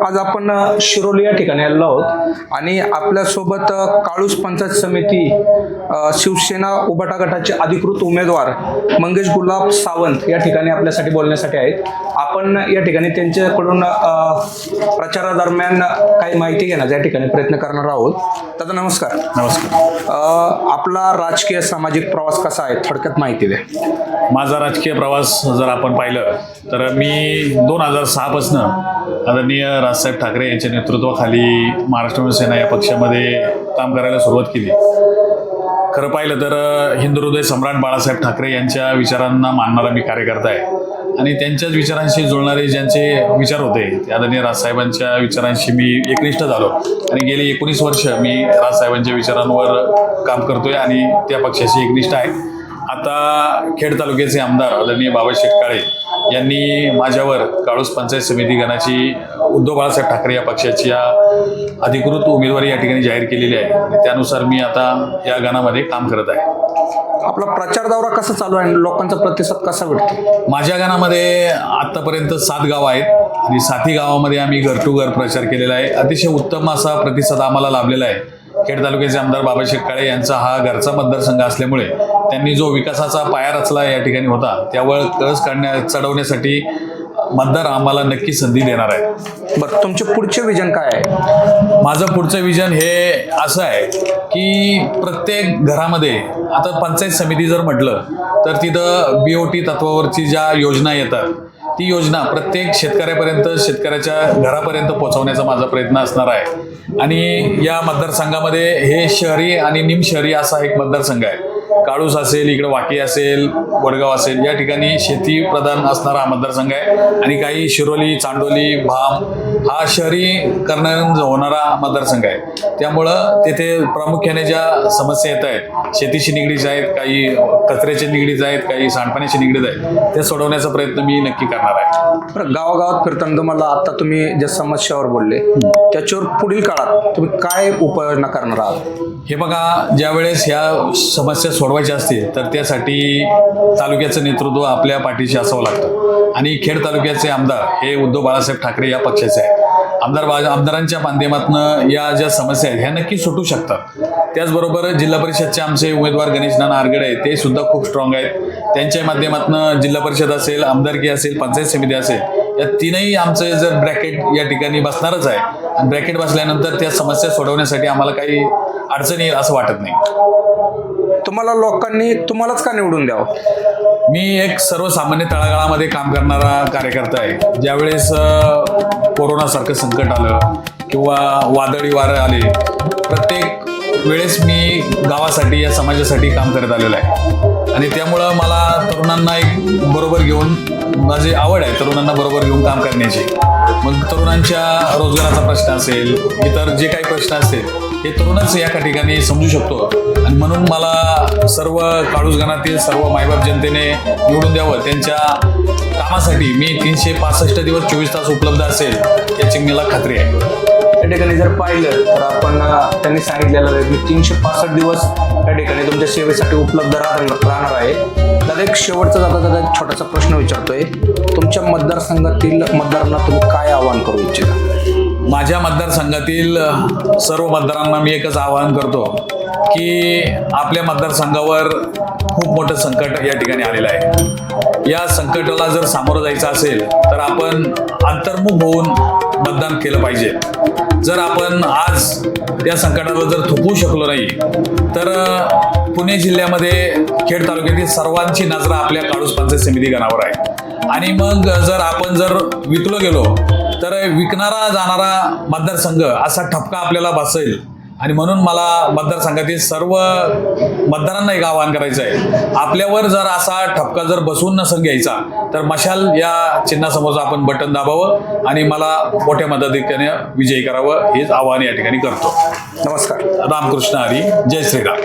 आज आपण शिरोली या ठिकाणी आलेलो आहोत आणि आपल्यासोबत काळूस पंचायत समिती शिवसेना उबाटा गटाचे अधिकृत उमेदवार मंगेश गुलाब सावंत या ठिकाणी आपल्यासाठी बोलण्यासाठी आहेत. आपण या ठिकाणी त्यांच्याकडून प्रचारादरम्यान काही माहिती घेण्याचा या ठिकाणी प्रयत्न करणार आहोत. दादा नमस्कार. नमस्कार. आपला राजकीय सामाजिक प्रवास कसा आहे, थोडक्यात माहिती द्या. माझा राजकीय प्रवास जर आपण पाहिलं तर मी 2006 पासून आदरणीय राजसाहेब ठाकरे यांच्या नेतृत्वाखाली महाराष्ट्र सेना या पक्षामध्ये काम करायला सुरुवात केली. खरं पाहिलं तर हिंदू हृदय सम्राट बाळासाहेब ठाकरे यांच्या विचारांना मानणारा मी कार्यकर्ता आहे आणि त्यांच्याच विचारांशी जुळणारे ज्यांचे विचार होते ते आदरणीय राजसाहेबांच्या विचारांशी मी एकनिष्ठ झालो आणि गेली 19 वर्ष मी राजसाहेबांच्या विचारांवर काम करतोय आणि त्या पक्षाशी एकनिष्ठ आहे. आता खेड तालुक्याचे आमदार आदरणीय बाबा शेटकाळे यांनी माझ्यावर काळूस पंचायत समिती गणाची उद्धव बाळासाहेब ठाकरे या पक्षाची अधिकृत उमेदवारी या ठिकाणी जाहीर केलेली आहे आणि त्यानुसार मी आता या गणामध्ये काम करत आहे. आपला प्रचार दौरा कसा चालू आहे, लोकांचा प्रतिसाद कसा भेटतो? माझ्या गावामध्ये आत्तापर्यंत 7 गावं आहेत आणि 7ही गावामध्ये आम्ही घर टू घर प्रचार केलेला आहे. अतिशय उत्तम असा प्रतिसाद आम्हाला लाभलेला आहे. खेड तालुक्याचे आमदार बाबा शेटकाळे यांचा हा घरचा मतदारसंघ असल्यामुळे त्यांनी जो विकासाचा पाया रचला या ठिकाणी होता त्यावर कळस चढवण्यासाठी मतदार आम्हाला नक्की संधी देणार आहे. बरं, तुमचे पुढचे विजन काय आहे? माझं पुढचं विजन हे असं आहे की प्रत्येक घरामध्ये आता पंचायत समिती जर म्हटलं तर तिथं BOT तत्वावरची ज्या योजना येतात ती योजना प्रत्येक शेतकऱ्यापर्यंत शेतकऱ्याच्या घरापर्यंत पोहोचवण्याचा माझा प्रयत्न असणार आहे. आणि या मतदारसंघामध्ये हे शहरी आणि निमशहरी असा एक मतदारसंघ आहे. काळूस असेल, इकडे वाकी असेल, वडगाव असेल, या ठिकाणी शेती प्रधान असणारा हा मतदारसंघ आहे आणि काही शिरोली, चांडोली, भाम हा शहरीकरण होणारा मतदारसंघ आहे. त्यामुळं तेथे प्रामुख्याने ज्या समस्या येत आहेत शेतीशी निगडीत आहेत, काही कचऱ्याच्या निगडीत आहेत, काही सांडपाण्याशी निगडीत आहेत, ते सोडवण्याचा प्रयत्न मी नक्की करणार आहे. बरं, गावागावात फिरताना तुम्हाला आता तुम्ही ज्या समस्यावर बोलले त्याच्यावर पुढील काळात तुम्ही काय उपाययोजना करणार आहात? हे बघा, ज्यावेळेस ह्या समस्या सोडवायच्या असतील तर त्यासाठी तालुक्याचं नेतृत्व आपल्या पाठीशी असावं लागतं आणि खेड तालुक्याचे आमदार हे उद्धव बाळासाहेब ठाकरे या पक्षाचे आहेत. आमदारांच्या माध्यमातून या ज्या समस्या आहेत ह्या नक्की सुटू शकतात. त्याचबरोबर जिल्हा परिषदचे आमचे उमेदवार गणेश नाना आरगडे ते सुद्धा खूप स्ट्रॉंग आहेत. त्यांच्या माध्यमातून जिल्हा परिषद असेल, आमदारकी असेल, पंचायत समिती असेल, या तीनही आमचे जर ब्रॅकेट या ठिकाणी बसणारच आहे आणि ब्रॅकेट बसल्यानंतर त्या समस्या सोडवण्यासाठी आम्हाला काही अडचण येईल असं वाटत नाही. तुम्हाला लोकांनी तुम्हालाच का निवडून द्यावं? मी एक सर्वसामान्य तळागाळामध्ये काम करणारा कार्यकर्ता आहे. ज्यावेळेस कोरोनासारखं संकट आलं किंवा वादळी वारं आले, प्रत्येक वेळेस मी गावासाठी या समाजासाठी काम करत आलेलो आहे आणि त्यामुळं मला तरुणांना एक बरोबर घेऊन, माझी आवड आहे तरुणांना बरोबर घेऊन काम करण्याची. मग तरुणांच्या रोजगाराचा प्रश्न असेल, इतर जे काही प्रश्न असतील हे तरुणच या ठिकाणी समजू शकतो आणि म्हणून मला सर्व काळूस गणातील सर्व मायबाप जनतेने निवडून द्यावं. त्यांच्या कामासाठी मी 365 दिवस 24 तास उपलब्ध असेल याची मला खात्री आहे. त्या ठिकाणी जर पाहिलं तर आपण त्यांनी सांगितलेलं आहे की 365 दिवस त्या ठिकाणी तुमच्या सेवेसाठी उपलब्ध राहणार आहे. दादा, एक शेवटचा जाता एक छोटासा प्रश्न विचारतोय. तुमच्या मतदारसंघातील मतदारांना तुम्ही काय आवाहन करू इच्छिता? माझ्या मतदारसंघातील सर्व मतदारांना मी एकच आवाहन करतो की आपल्या मतदारसंघावर खूप मोठं संकट या ठिकाणी आलेलं आहे. या संकटाला जर सामोरं जायचं असेल तर आपण अंतर्मुख होऊन मतदान केलं पाहिजे. जर आपण आज या संकटाला जर थोपवू शकलो नाही तर पुणे जिल्ह्यामध्ये खेड तालुक्यातील सर्वांची नजर आपल्या काळूस पंचायत समिती गणावर आहे आणि मग जर आपण विकलो गेलो तर विकणारा जाणारा मतदारसंघ असा ठपका आपल्याला बसेल आणि म्हणून मला मतदारसंघातील सर्व मतदारांना एक आवाहन करायचं आहे. आपल्यावर जर असा ठपका जर बसवून नसेल घ्यायचा तर मशाल या चिन्हासमोर आपण बटन दाबावं आणि मला मोठ्या मताधिक्याने विजयी करावं हेच आवाहन या ठिकाणी करतो. नमस्कार. रामकृष्ण हरी. जय श्रीराम.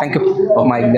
थँक्यू. माईक